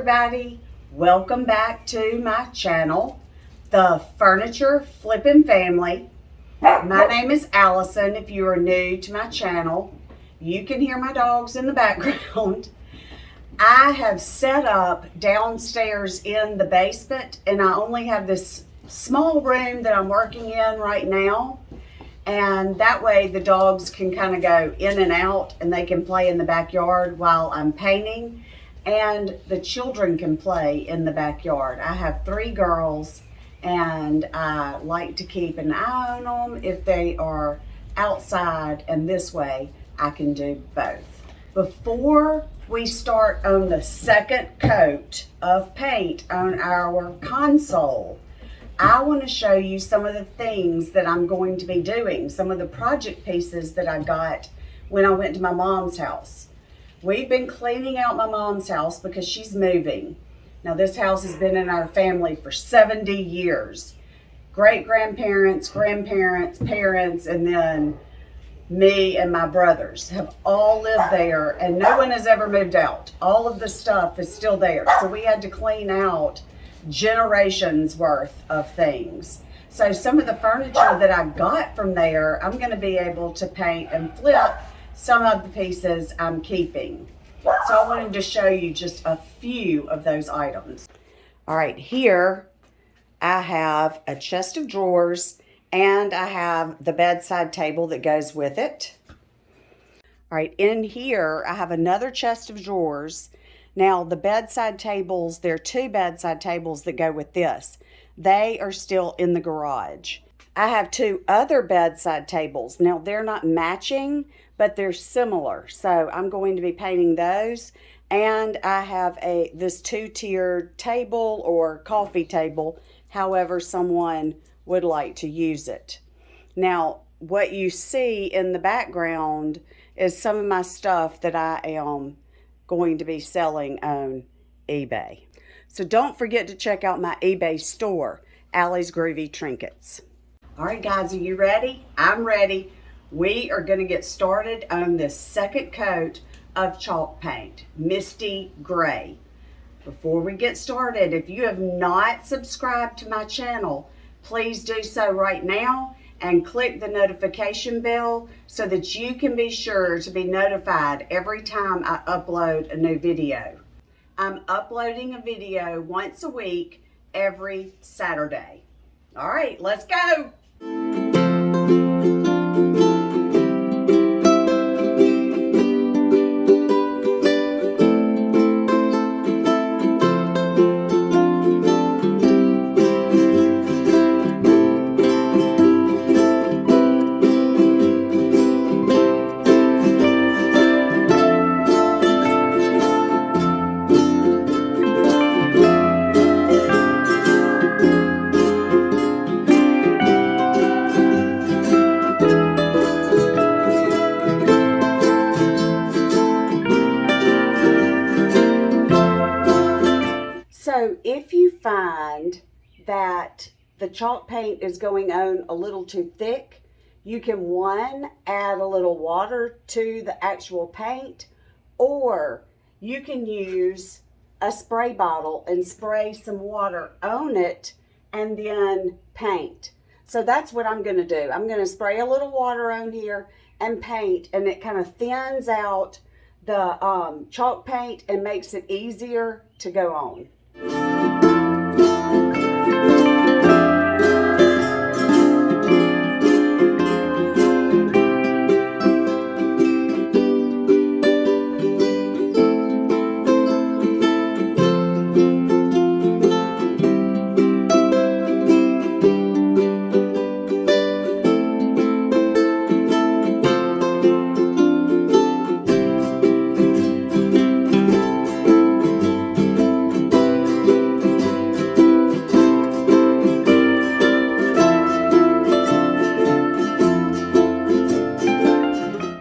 everybody, welcome back to my channel, The Furniture Flippin' Family. My name is Allison. If you are new to my channel, you can hear my dogs in the background. I have set up downstairs in the basement, and I only have this small room that I'm working in right now, and that way the dogs can kind of go in and out and they can play in the backyard while I'm painting, and the children can play in the backyard. I have 3 girls, and I like to keep an eye on them if they are outside, and this way I can do both. Before we start on the second coat of paint on our console, I want to show you some of the things that I'm going to be doing, some of the project pieces that I got when I went to my mom's house. We've been cleaning out my mom's house because she's moving. Now, this house has been in our family for 70 years. Great-grandparents, grandparents, parents, and then me and my brothers have all lived there, and no one has ever moved out. All of the stuff is still there. So we had to clean out generations worth of things. So some of the furniture that I got from there, I'm going to be able to paint and flip. Some of the pieces I'm keeping. So I wanted to show you just a few of those items. All right, here I have a chest of drawers, and I have the bedside table that goes with it. All right, in here I have another chest of drawers. Now, the bedside tables, there are 2 bedside tables that go with this. They are still in the garage. I have 2 other bedside tables. Now, they're not matching, but they're similar. So I'm going to be painting those. And I have this 2-tiered table or coffee table, however someone would like to use it. Now, what you see in the background is some of my stuff that I am going to be selling on eBay. So don't forget to check out my eBay store, Allie's Groovy Trinkets. All right, guys, are you ready? I'm ready. We are going to get started on this second coat of chalk paint, Misty Gray. Before we get started, if you have not subscribed to my channel, please do so right now and click the notification bell so that you can be sure to be notified every time I upload a new video. I'm uploading a video once a week, every Saturday. All right, let's go. So if you find that the chalk paint is going on a little too thick, you can, 1, add a little water to the actual paint, or you can use a spray bottle and spray some water on it and then paint. So that's what I'm going to do. I'm going to spray a little water on here and paint, and it kind of thins out the chalk paint and makes it easier to go on.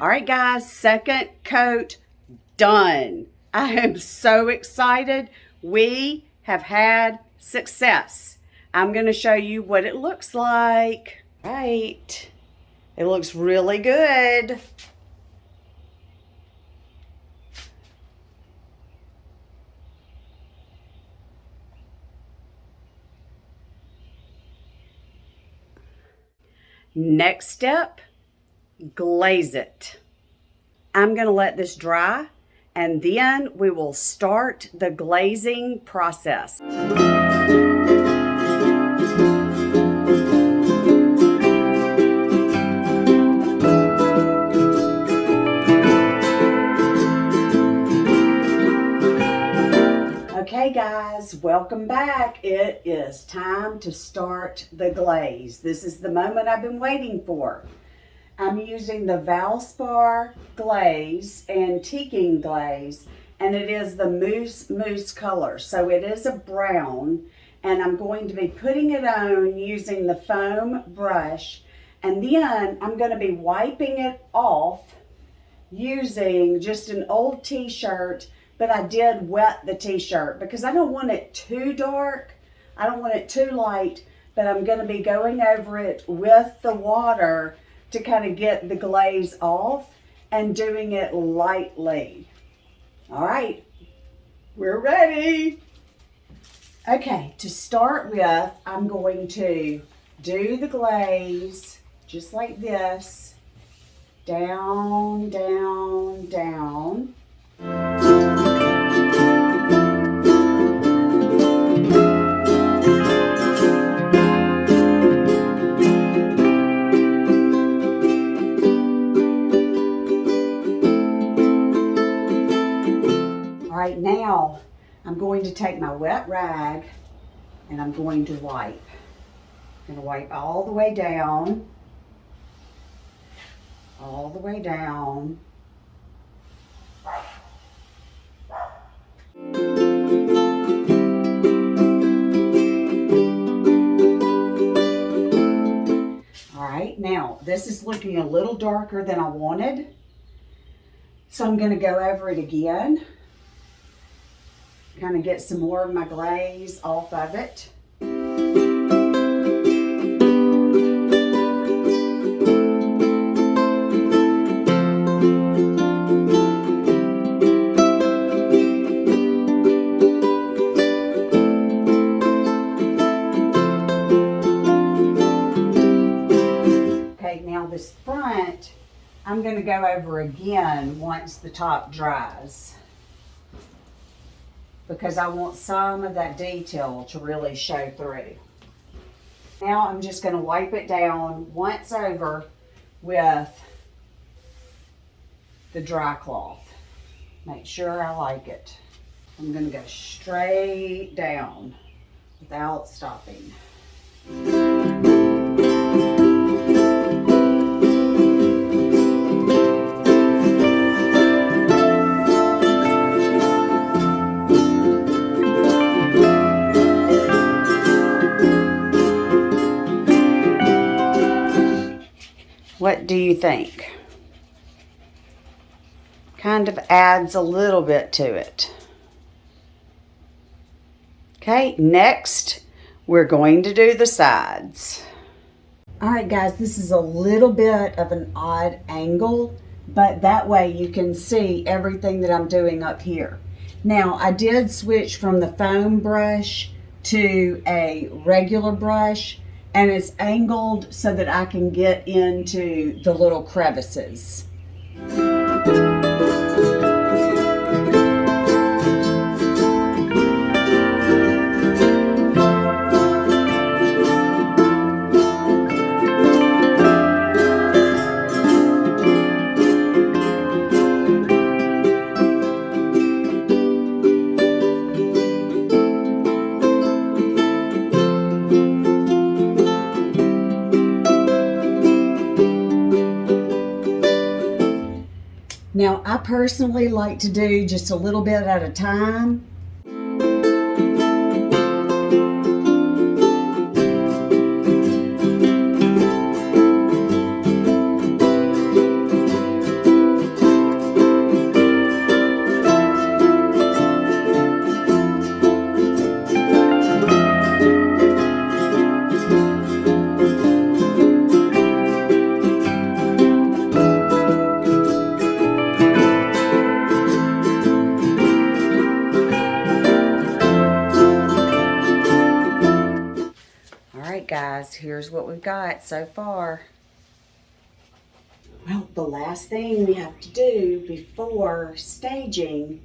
All right, guys, second coat done. I am so excited. We have had success. I'm going to show you what it looks like. All right. It looks really good. Next step, glaze it. I'm going to let this dry, and then we will start the glazing process. Okay guys, welcome back. It is time to start the glaze. This is the moment I've been waiting for. I'm using the Valspar Glaze Antiquing Glaze, and it is the mousse color. So it is a brown, and I'm going to be putting it on using the foam brush, and then I'm going to be wiping it off using just an old t-shirt, but I did wet the t-shirt because I don't want it too dark. I don't want it too light, but I'm going to be going over it with the water to kind of get the glaze off and doing it lightly. All right, we're ready. Okay, to start with, I'm going to do the glaze just like this. Down, down, down. All right, now I'm going to take my wet rag and I'm going to wipe. I'm going to wipe all the way down. All the way down. All right, now this is looking a little darker than I wanted. So I'm going to go over it again. Kind of get some more of my glaze off of it. This front, I'm going to go over again once the top dries because I want some of that detail to really show through. Now I'm just going to wipe it down once over with the dry cloth. Make sure I like it. I'm going to go straight down without stopping. What do you think? Kind of adds a little bit to it. Okay, next we're going to do the sides. All right guys, this is a little bit of an odd angle, but that way you can see everything that I'm doing up here. Now I did switch from the foam brush to a regular brush, and it's angled so that I can get into the little crevices. Now, I personally like to do just a little bit at a time. Guys, here's what we've got so far. Well, the last thing we have to do before staging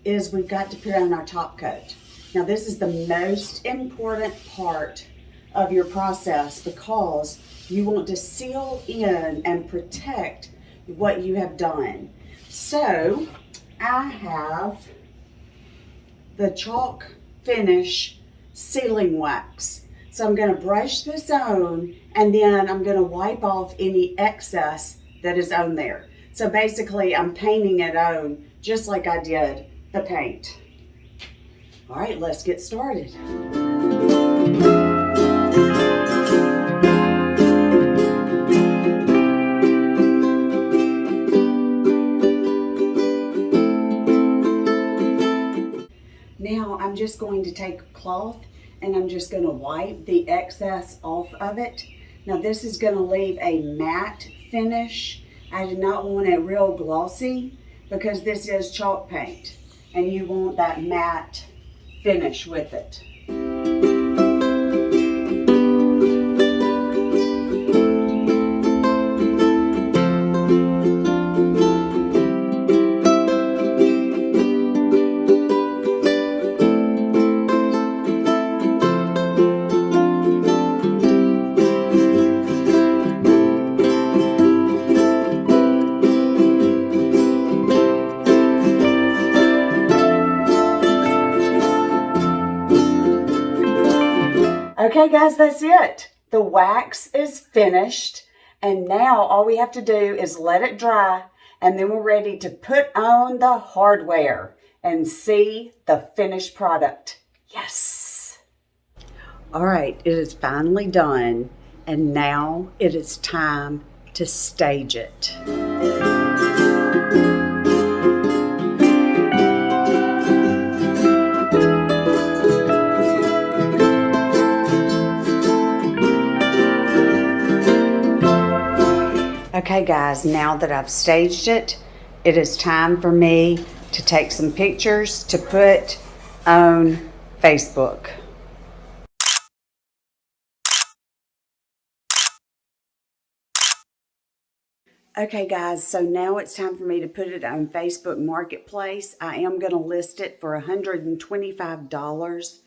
is we've got to put on our top coat. Now this is the most important part of your process because you want to seal in and protect what you have done. So I have the chalk finish sealing wax. So I'm going to brush this on and then I'm going to wipe off any excess that is on there. So basically I'm painting it on just like I did the paint. All right, let's get started. Now I'm just going to take a cloth and I'm just going to wipe the excess off of it. Now this is going to leave a matte finish. I do not want it real glossy because this is chalk paint and you want that matte finish with it. Okay guys, that's it. The wax is finished and now all we have to do is let it dry and then we're ready to put on the hardware and see the finished product. Yes! All right, it is finally done and now it is time to stage it. Okay guys, now that I've staged it, it is time for me to take some pictures to put on Facebook. Okay guys, so now it's time for me to put it on Facebook Marketplace. I am going to list it for $125.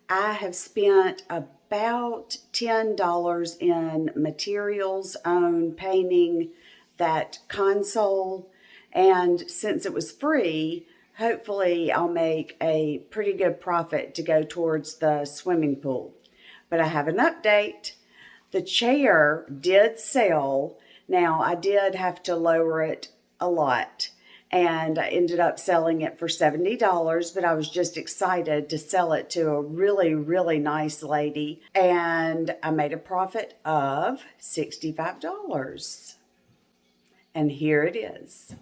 I have spent about $10 in materials on painting that console, and since it was free, hopefully I'll make a pretty good profit to go towards the swimming pool. But I have an update. The chair did sell. Now, I did have to lower it a lot, and I ended up selling it for $70, but I was just excited to sell it to a really, really nice lady, and I made a profit of $65. And here it is.